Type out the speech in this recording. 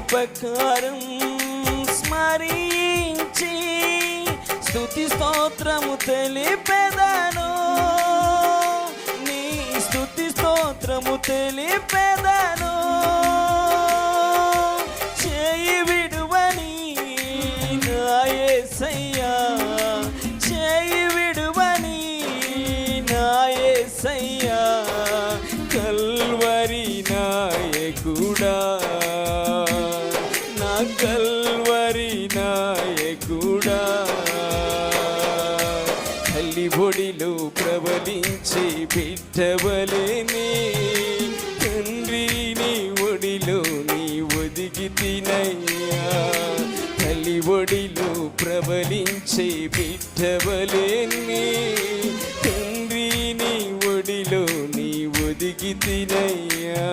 ఉపకారం స్మరించి స్తుతి స్తోత్రము తెలిపెదను, నీ స్తుతి స్తోత్రము తెలిపెదను. చేయి విడువని నా యేసయ్యా, చేయి విడువని నా యేసయ్యా, కల్వరి నాయకుడా, నా కల్వరి నాయకుడా. తల్లి ఒడిలో ప్రబలించే బిడ్డవలేని తండ్రి నీ ఒడిలో నీ ఒదిగి తినయ్యా. తల్లి ఒడిలో ప్రబలించే బిడ్డవలేని తండ్రి నీ ఒడిలో నీ ఒదిగి తినయ్యా.